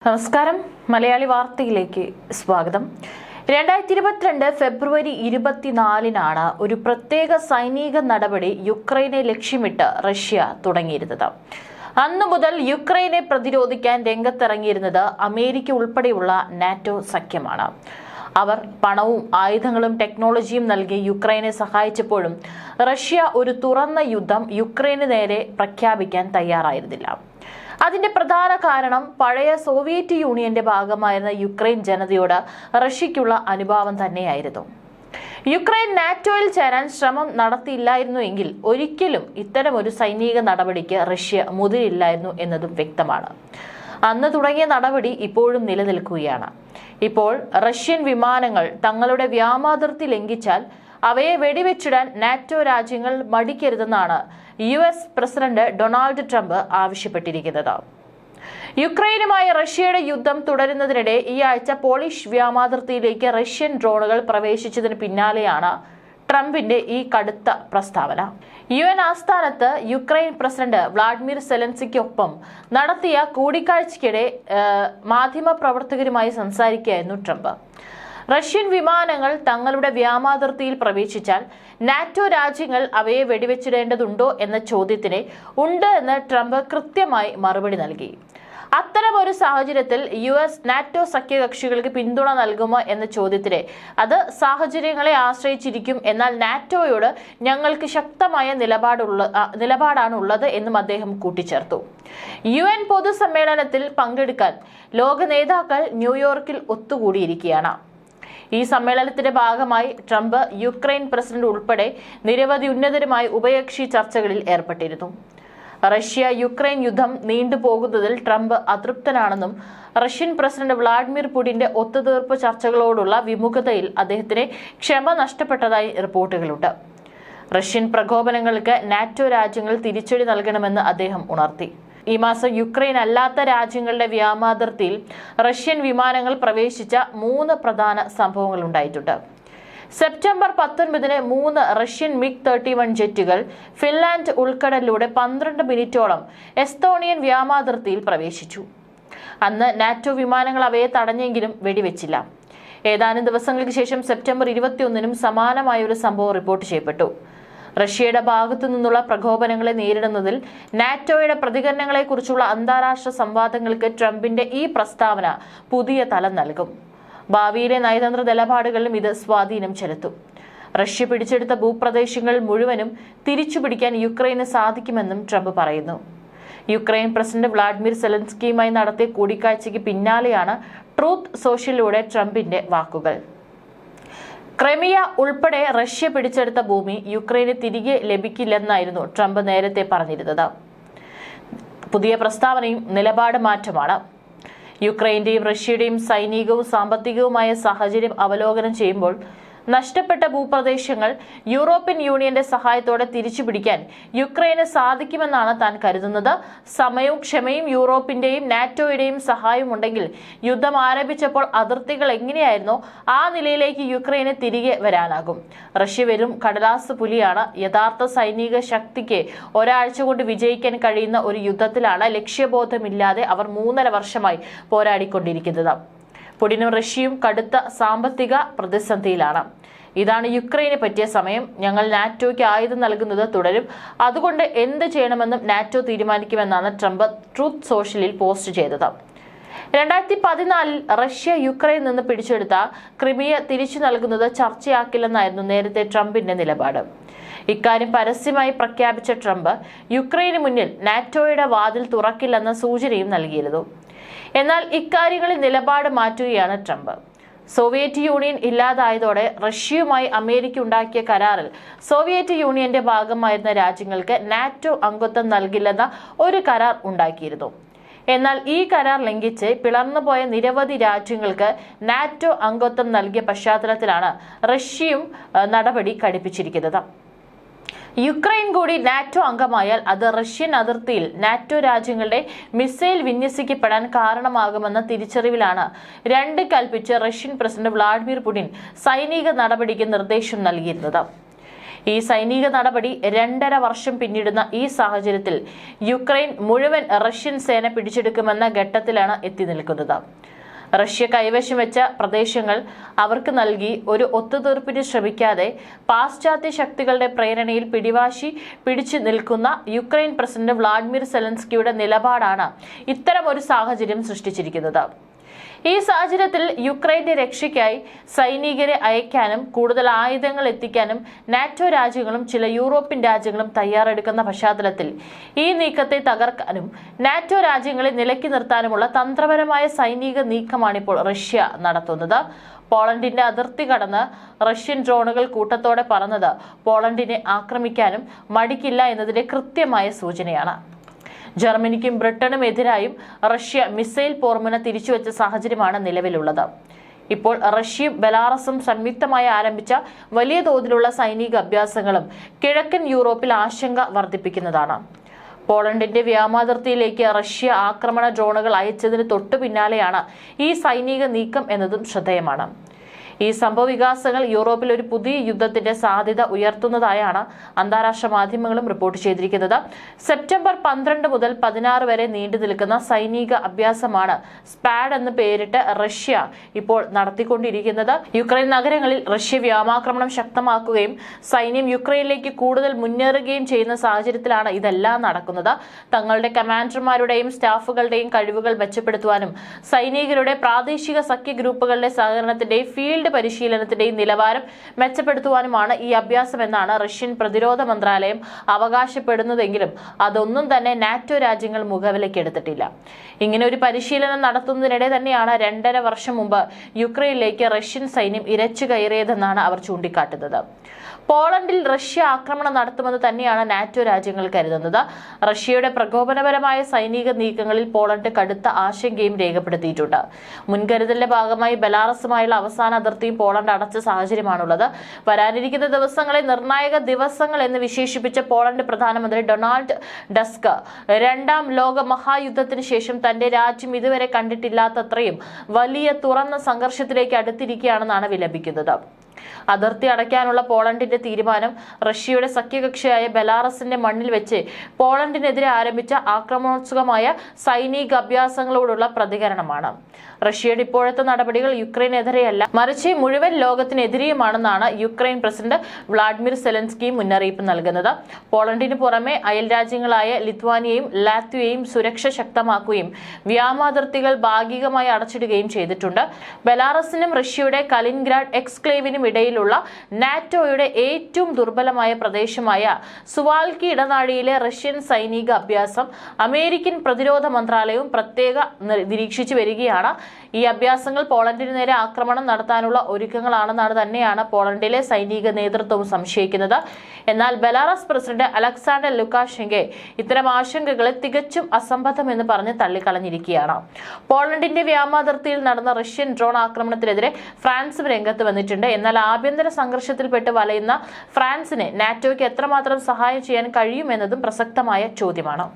നമസ്കാരം. മലയാളി വാർത്തയിലേക്ക് സ്വാഗതം. 2022 ഫെബ്രുവരി 24 ഒരു പ്രത്യേക സൈനിക നടപടി യുക്രൈനെ ലക്ഷ്യമിട്ട് റഷ്യ തുടങ്ങിയിരുന്നത്. അന്നു മുതൽ യുക്രൈനെ പ്രതിരോധിക്കാൻ രംഗത്തിറങ്ങിയിരുന്നത് അമേരിക്ക ഉൾപ്പെടെയുള്ള നാറ്റോ സഖ്യമാണ്. അവർ പണവും ആയുധങ്ങളും ടെക്നോളജിയും നൽകി യുക്രൈനെ സഹായിച്ചപ്പോഴും റഷ്യ ഒരു തുറന്ന യുദ്ധം യുക്രൈന് നേരെ പ്രഖ്യാപിക്കാൻ തയ്യാറായിരുന്നില്ല. അതിന്റെ പ്രധാന കാരണം പഴയ സോവിയറ്റ് യൂണിയന്റെ ഭാഗമായിരുന്ന യുക്രൈൻ ജനതയോട് റഷ്യയ്ക്കുള്ള അനുഭാവം തന്നെയായിരുന്നു. യുക്രൈൻ നാറ്റോയിൽ ചേരാൻ ശ്രമം നടത്തിയില്ലായിരുന്നുവെങ്കിൽ ഒരിക്കലും ഇത്തരമൊരു സൈനിക നടപടിക്ക് റഷ്യ മുതിരില്ലായിരുന്നു എന്നതും വ്യക്തമാണ്. അന്ന് തുടങ്ങിയ നടപടി ഇപ്പോഴും നിലനിൽക്കുകയാണ്. ഇപ്പോൾ റഷ്യൻ വിമാനങ്ങൾ തങ്ങളുടെ വ്യോമാതിർത്തി ലംഘിച്ചാൽ അവയെ വെടിവെച്ചിടാൻ നാറ്റോ രാജ്യങ്ങൾ മടിക്കരുതെന്നാണ് US പ്രസിഡന്റ് ഡൊണാൾഡ് ട്രംപ് ആവശ്യപ്പെട്ടിരിക്കുന്നത്. യുക്രൈനുമായി റഷ്യയുടെ യുദ്ധം തുടരുന്നതിനിടെ ഈ ആഴ്ച പോളിഷ് വ്യോമാതിർത്തിയിലേക്ക് റഷ്യൻ ഡ്രോണുകൾ പ്രവേശിച്ചതിന് പിന്നാലെയാണ് ട്രംപിന്റെ ഈ കടുത്ത പ്രസ്താവന. UN ആസ്ഥാനത്ത് യുക്രൈൻ പ്രസിഡന്റ് വ്ളാഡിമിർ സെലൻസ്കിക്കൊപ്പം നടത്തിയ കൂടിക്കാഴ്ചയ്ക്കിടെ മാധ്യമപ്രവർത്തകരുമായി സംസാരിക്കുകയായിരുന്നു ട്രംപ്. റഷ്യൻ വിമാനങ്ങൾ തങ്ങളുടെ വ്യോമാതിർത്തിയിൽ പ്രവേശിച്ചാൽ നാറ്റോ രാജ്യങ്ങൾ അവയെ വെടിവെച്ചിടേണ്ടതുണ്ടോ എന്ന ചോദ്യത്തിന് ഉണ്ട് എന്ന് ട്രംപ് കൃത്യമായി മറുപടി നൽകി. അത്തരമൊരു സാഹചര്യത്തിൽ US നാറ്റോ സഖ്യകക്ഷികൾക്ക് പിന്തുണ നൽകുമോ എന്ന ചോദ്യത്തിന് അത് സാഹചര്യങ്ങളെ ആശ്രയിച്ചിരിക്കും, എന്നാൽ നാറ്റോയോട് ഞങ്ങൾക്ക് ശക്തമായ നിലപാടാണുള്ളത് എന്നും അദ്ദേഹം കൂട്ടിച്ചേർത്തു. UN പൊതുസമ്മേളനത്തിൽ പങ്കെടുക്കാൻ ലോക നേതാക്കൾ ന്യൂയോർക്കിൽ ഒത്തുകൂടിയിരിക്കുകയാണ്. ഈ സമ്മേളനത്തിന്റെ ഭാഗമായി ട്രംപ് യുക്രൈൻ പ്രസിഡന്റ് ഉൾപ്പെടെ നിരവധി ഉന്നതരുമായി ഉഭയകക്ഷി ചർച്ചകളിൽ ഏർപ്പെട്ടിരുന്നു. റഷ്യ യുക്രൈൻ യുദ്ധം നീണ്ടുപോകുന്നതിൽ ട്രംപ് അതൃപ്തനാണെന്നും റഷ്യൻ പ്രസിഡന്റ് വ്ളാഡിമിർ പുടിന്റെ ഒത്തുതീർപ്പ് ചർച്ചകളോടുള്ള വിമുഖതയിൽ അദ്ദേഹത്തിന് ക്ഷമ നഷ്ടപ്പെട്ടതായി റിപ്പോർട്ടുകളുണ്ട്. റഷ്യൻ പ്രകോപനങ്ങൾക്ക് നാറ്റോ രാജ്യങ്ങൾ തിരിച്ചടി നൽകണമെന്ന് അദ്ദേഹം ഉണർത്തി. ഈ മാസം യുക്രൈൻ അല്ലാത്ത രാജ്യങ്ങളുടെ വ്യോമാതിർത്തിയിൽ റഷ്യൻ വിമാനങ്ങൾ പ്രവേശിച്ച 3 പ്രധാന സംഭവങ്ങൾ ഉണ്ടായിട്ടുണ്ട്. സെപ്റ്റംബർ 19 3 റഷ്യൻ MiG-31 ജെറ്റുകൾ ഫിൻലാൻഡ് ഉൾക്കടലിലൂടെ 12 മിനിറ്റോളം എസ്തോണിയൻ വ്യോമാതിർത്തിയിൽ പ്രവേശിച്ചു. അന്ന് നാറ്റോ വിമാനങ്ങൾ അവയെ തടഞ്ഞെങ്കിലും വെടിവെച്ചില്ല. ഏതാനും ദിവസങ്ങൾക്ക് ശേഷം സെപ്റ്റംബർ 21 സമാനമായ ഒരു സംഭവം റിപ്പോർട്ട് ചെയ്യപ്പെട്ടു. റഷ്യയുടെ ഭാഗത്തു നിന്നുള്ള പ്രകോപനങ്ങളെ നേരിടുന്നതിൽ നാറ്റോയുടെ പ്രതികരണങ്ങളെക്കുറിച്ചുള്ള അന്താരാഷ്ട്ര സംവാദങ്ങൾക്ക് ട്രംപിന്റെ ഈ പ്രസ്താവന പുതിയ തലം നൽകും. ഭാവിയിലെ നയതന്ത്ര നിലപാടുകളിലും ഇത് സ്വാധീനം ചെലുത്തും. റഷ്യ പിടിച്ചെടുത്ത ഭൂപ്രദേശങ്ങൾ മുഴുവനും തിരിച്ചുപിടിക്കാൻ യുക്രൈന് സാധിക്കുമെന്നും ട്രംപ് പറയുന്നു. യുക്രൈൻ പ്രസിഡന്റ് വ്ളാഡിമിർ സെലൻസ്കിയുമായി നടത്തിയ കൂടിക്കാഴ്ചയ്ക്ക് പിന്നാലെയാണ് ട്രൂത്ത് സോഷ്യലിലൂടെ ട്രംപിന്റെ വാക്കുകൾ. ക്രിമിയ ഉൾപ്പെടെ റഷ്യ പിടിച്ചെടുത്ത ഭൂമി യുക്രൈന് തിരികെ ലഭിക്കില്ലെന്നായിരുന്നു ട്രംപ് നേരത്തെ പറഞ്ഞിരുന്നത്. പുതിയ പ്രസ്താവനയും നിലപാട് മാറ്റമാണ്. യുക്രൈന്റെയും റഷ്യയുടെയും സൈനികവും സാമ്പത്തികവുമായ സാഹചര്യം അവലോകനം ചെയ്യുമ്പോൾ നഷ്ടപ്പെട്ട ഭൂപ്രദേശങ്ങൾ യൂറോപ്യൻ യൂണിയന്റെ സഹായത്തോടെ തിരിച്ചുപിടിക്കാൻ യുക്രൈന് സാധിക്കുമെന്നാണ് താൻ കരുതുന്നത്. സമയവും ക്ഷമയും യൂറോപ്പിന്റെയും നാറ്റോയുടെയും സഹായവും ഉണ്ടെങ്കിൽ യുദ്ധം ആരംഭിച്ചപ്പോൾ അതിർത്തികൾ എങ്ങനെയായിരുന്നോ ആ നിലയിലേക്ക് യുക്രൈന് തിരികെ വരാനാകും. റഷ്യ വെറും കടലാസ് പുലിയാണ്. യഥാർത്ഥ സൈനിക ശക്തിക്ക് ഒരാഴ്ച കൊണ്ട് വിജയിക്കാൻ കഴിയുന്ന ഒരു യുദ്ധത്തിലാണ് ലക്ഷ്യബോധമില്ലാതെ അവർ 3.5 വർഷമായി പോരാടിക്കൊണ്ടിരിക്കുന്നത്. പുടിനും റഷ്യയും കടുത്ത സാമ്പത്തിക പ്രതിസന്ധിയിലാണ്. ഇതാണ് യുക്രൈന് പറ്റിയ സമയം. ഞങ്ങൾ നാറ്റോയ്ക്ക് ആയുധം നൽകുന്നത് തുടരും. അതുകൊണ്ട് എന്ത് ചെയ്യണമെന്നും നാറ്റോ തീരുമാനിക്കുമെന്നാണ് ട്രംപ് ട്രൂത്ത് സോഷ്യലിൽ പോസ്റ്റ് ചെയ്തത്. 2014 റഷ്യ യുക്രൈനിൽ നിന്ന് പിടിച്ചെടുത്ത ക്രിമിയ തിരിച്ചു നൽകുന്നത് ചർച്ചയാക്കില്ലെന്നായിരുന്നു നേരത്തെ ട്രംപിന്റെ നിലപാട്. ഇക്കാര്യം പരസ്യമായി പ്രഖ്യാപിച്ച ട്രംപ് യുക്രൈന് മുന്നിൽ നാറ്റോയുടെ വാതിൽ തുറക്കില്ലെന്ന സൂചനയും നൽകിയിരുന്നു. എന്നാൽ ഇക്കാര്യങ്ങളിൽ നിലപാട് മാറ്റുകയാണ് ട്രംപ്. സോവിയറ്റ് യൂണിയൻ ഇല്ലാതായതോടെ റഷ്യയുമായി അമേരിക്ക ഉണ്ടാക്കിയ കരാറിൽ സോവിയറ്റ് യൂണിയന്റെ ഭാഗമായിരുന്ന രാജ്യങ്ങൾക്ക് നാറ്റോ അംഗത്വം നൽകില്ലെന്ന ഒരു കരാർ ഉണ്ടാക്കിയിരുന്നു. എന്നാൽ ഈ കരാർ ലംഘിച്ച് പിളർന്നുപോയ നിരവധി രാജ്യങ്ങൾക്ക് നാറ്റോ അംഗത്വം നൽകിയ പശ്ചാത്തലത്തിലാണ് റഷ്യയും നടപടി കടുപ്പിച്ചിരിക്കുന്നത്. യുക്രൈൻ കൂടി നാറ്റോ അംഗമായാൽ അത് റഷ്യൻ അതിർത്തിയിൽ നാറ്റോ രാജ്യങ്ങളുടെ മിസൈൽ വിന്യസിക്കപ്പെടാൻ കാരണമാകുമെന്ന തിരിച്ചറിവിലാണ് 2 കൽപ്പിച്ച് റഷ്യൻ പ്രസിഡന്റ് വ്ളാഡിമിർ പുടിൻ സൈനിക നടപടിക്ക് നിർദ്ദേശം നൽകിയിരുന്നത്. ഈ സൈനിക നടപടി 2.5 വർഷം പിന്നിടുന്ന ഈ സാഹചര്യത്തിൽ യുക്രൈൻ മുഴുവൻ റഷ്യൻ സേന പിടിച്ചെടുക്കുമെന്ന ഘട്ടത്തിലാണ് എത്തി നിൽക്കുന്നത്. റഷ്യ കൈവശം വെച്ച പ്രദേശങ്ങൾ അവർക്ക് നൽകി ഒരു ഒത്തുതീർപ്പിന് ശ്രമിക്കാതെ പാശ്ചാത്യ ശക്തികളുടെ പ്രേരണയിൽ പിടിച്ചു നിൽക്കുന്ന യുക്രൈൻ പ്രസിഡന്റ് വ്ളാഡിമിർ സെലൻസ്കിയുടെ നിലപാടാണ് ഇത്തരം ഒരു സാഹചര്യം സൃഷ്ടിച്ചിരിക്കുന്നത്. ഈ സാഹചര്യത്തിൽ യുക്രൈന്റെ രക്ഷയ്ക്കായി സൈനികരെ അയക്കാനും കൂടുതൽ ആയുധങ്ങൾ എത്തിക്കാനും നാറ്റോ രാജ്യങ്ങളും ചില യൂറോപ്യൻ രാജ്യങ്ങളും തയ്യാറെടുക്കുന്ന പശ്ചാത്തലത്തിൽ ഈ നീക്കത്തെ തകർക്കാനും നാറ്റോ രാജ്യങ്ങളെ നിലയ്ക്ക് നിർത്താനുമുള്ള തന്ത്രപരമായ സൈനിക നീക്കമാണിപ്പോൾ റഷ്യ നടത്തുന്നത്. പോളണ്ടിന്റെ അതിർത്തി കടന്ന് റഷ്യൻ ഡ്രോണുകൾ കൂട്ടത്തോടെ പറന്നത് പോളണ്ടിനെ ആക്രമിക്കാനും മടിക്കില്ല എന്നതിന്റെ കൃത്യമായ സൂചനയാണ്. ജർമ്മനിക്കും ബ്രിട്ടനും എതിരായും റഷ്യ മിസൈൽ പോർമുന തിരിച്ചുവെച്ച സാഹചര്യമാണ് നിലവിലുള്ളത്. ഇപ്പോൾ റഷ്യയും ബെലാറസും സംയുക്തമായി ആരംഭിച്ച വലിയ തോതിലുള്ള സൈനിക അഭ്യാസങ്ങളും കിഴക്കൻ യൂറോപ്പിൽ ആശങ്ക വർദ്ധിപ്പിക്കുന്നതാണ്. പോളണ്ടിന്റെ വ്യോമാതിർത്തിയിലേക്ക് റഷ്യ ആക്രമണ ഡ്രോണുകൾ അയച്ചതിന് തൊട്ടു പിന്നാലെയാണ് ഈ സൈനിക നീക്കം എന്നതും ശ്രദ്ധേയമാണ്. ഈ സംഭവവികാസങ്ങൾ യൂറോപ്പിൽ ഒരു പുതിയ യുദ്ധത്തിന്റെ സാധ്യത ഉയർത്തുന്നതായാണ് അന്താരാഷ്ട്ര മാധ്യമങ്ങളും റിപ്പോർട്ട് ചെയ്തിരിക്കുന്നത്. സെപ്റ്റംബർ 12 മുതൽ 16 വരെ നീണ്ടു നിൽക്കുന്ന സൈനിക അഭ്യാസമാണ് സ്പാഡ് എന്ന് പേരിട്ട് റഷ്യ ഇപ്പോൾ നടത്തിക്കൊണ്ടിരിക്കുന്നത്. യുക്രൈൻ നഗരങ്ങളിൽ റഷ്യ വ്യോമാക്രമണം ശക്തമാക്കുകയും സൈന്യം യുക്രൈനിലേക്ക് കൂടുതൽ മുന്നേറുകയും ചെയ്യുന്ന സാഹചര്യത്തിലാണ് ഇതെല്ലാം നടക്കുന്നത്. തങ്ങളുടെ കമാൻഡർമാരുടെയും സ്റ്റാഫുകളുടെയും കഴിവുകൾ മെച്ചപ്പെടുത്തുവാനും സൈനികരുടെ പ്രാദേശിക സഖ്യ ഗ്രൂപ്പുകളുടെ സഹകരണത്തിന്റെയും ഫീൽഡ് പരിശീലനത്തിന്റെയും നിലവാരം മെച്ചപ്പെടുത്തുവാനുമാണ് ഈ അഭ്യാസമെന്നാണ് റഷ്യൻ പ്രതിരോധ മന്ത്രാലയം അവകാശപ്പെടുന്നതെങ്കിലും അതൊന്നും തന്നെ നാറ്റോ രാജ്യങ്ങൾ മുഖവിലക്കെടുത്തിട്ടില്ല. ഇങ്ങനെ ഒരു പരിശീലനം നടത്തുന്നതിനിടെ തന്നെയാണ് 2.5 വർഷം മുമ്പ് യുക്രൈനിലേക്ക് റഷ്യൻ സൈന്യം ഇരച്ചു കയറിയതെന്നാണ് അവർ ചൂണ്ടിക്കാട്ടുന്നത്. പോളണ്ടിൽ റഷ്യ ആക്രമണം നടത്തുമെന്ന് തന്നെയാണ് നാറ്റോ രാജ്യങ്ങൾ കരുതുന്നത്. റഷ്യയുടെ പ്രകോപനപരമായ സൈനിക നീക്കങ്ങളിൽ പോളണ്ട് കടുത്ത ആശങ്കയും രേഖപ്പെടുത്തിയിട്ടുണ്ട്. മുൻകരുതലിന്റെ ഭാഗമായി ബെലാറസുമായുള്ള അവസാന അതിർത്തിയും പോളണ്ട് അടച്ച സാഹചര്യമാണുള്ളത്. വരാനിരിക്കുന്ന ദിവസങ്ങളെ നിർണായക ദിവസങ്ങൾ എന്ന് വിശേഷിപ്പിച്ച പോളണ്ട് പ്രധാനമന്ത്രി ഡൊണാൾഡ് ടസ്ക് 2ാം ലോക മഹായുദ്ധത്തിന് ശേഷം തന്റെ രാജ്യം ഇതുവരെ കണ്ടിട്ടില്ലാത്തത്രയും വലിയ തുറന്ന സംഘർഷത്തിലേക്ക് അടുത്തിരിക്കുകയാണെന്നാണ് വിലപിക്കുന്നത്. അതിർത്തി അടയ്ക്കാനുള്ള പോളണ്ടിന്റെ തീരുമാനം റഷ്യയുടെ സഖ്യകക്ഷിയായ ബെലാറസിന്റെ മണ്ണിൽ വെച്ച് പോളണ്ടിനെതിരെ ആരംഭിച്ച ആക്രമണോത്സുകമായ സൈനിക അഭ്യാസങ്ങളോടുള്ള പ്രതികരണമാണ്. റഷ്യയുടെ ഇപ്പോഴത്തെ നടപടികൾ യുക്രൈനെതിരെയല്ല, മറിച്ച് മുഴുവൻ ലോകത്തിനെതിരെയുമാണെന്നാണ് യുക്രൈൻ പ്രസിഡന്റ് വ്ളാഡിമിർ സെലൻസ്കി മുന്നറിയിപ്പ് നൽകുന്നത്. പോളണ്ടിന് പുറമെ അയൽ രാജ്യങ്ങളായ ലിത്വാനിയയും ലാത്വിയയും സുരക്ഷ ശക്തമാക്കുകയും വ്യോമാതിർത്തികൾ ഭാഗികമായി അടച്ചിടുകയും ചെയ്തിട്ടുണ്ട്. ബെലാറസിനും റഷ്യയുടെ കലിൻഗ്രാഡ് എക്സ്ക്ലേവിനും ഇടയിലുള്ള നാറ്റോയുടെ ഏറ്റവും ദുർബലമായ പ്രദേശമായ സുവാൽക്കി ഇടനാഴിയിലെ റഷ്യൻ സൈനിക അഭ്യാസം അമേരിക്കൻ പ്രതിരോധ മന്ത്രാലയവും പ്രത്യേകം നിരീക്ഷിച്ചു വരികയാണ്. ഈ അഭ്യാസങ്ങൾ പോളണ്ടിന് നേരെ ആക്രമണം നടത്താനുള്ള ഒരുക്കങ്ങളാണെന്നാണ് തന്നെയാണ് പോളണ്ടിലെ സൈനിക നേതൃത്വവും സംശയിക്കുന്നത്. എന്നാൽ ബെലാറസ് പ്രസിഡന്റ് അലക്സാണ്ടർ ലുക്കാഷെങ്കെ ഇത്തരം ആശങ്കകളെ തികച്ചും അസംബന്ധമെന്ന് പറഞ്ഞ് തള്ളിക്കളഞ്ഞിരിക്കുകയാണ്. പോളണ്ടിന്റെ വ്യോമാതിർത്തിയിൽ നടന്ന റഷ്യൻ ഡ്രോൺ ആക്രമണത്തിനെതിരെ ഫ്രാൻസും രംഗത്ത് വന്നിട്ടുണ്ട്. എന്നാൽ ആഭ്യന്തര സംഘർഷത്തിൽപ്പെട്ട് വലയുന്ന ഫ്രാൻസിന് നാറ്റോയ്ക്ക് എത്രമാത്രം സഹായം ചെയ്യാൻ കഴിയുമെന്നതും പ്രസക്തമായ ചോദ്യമാണ്.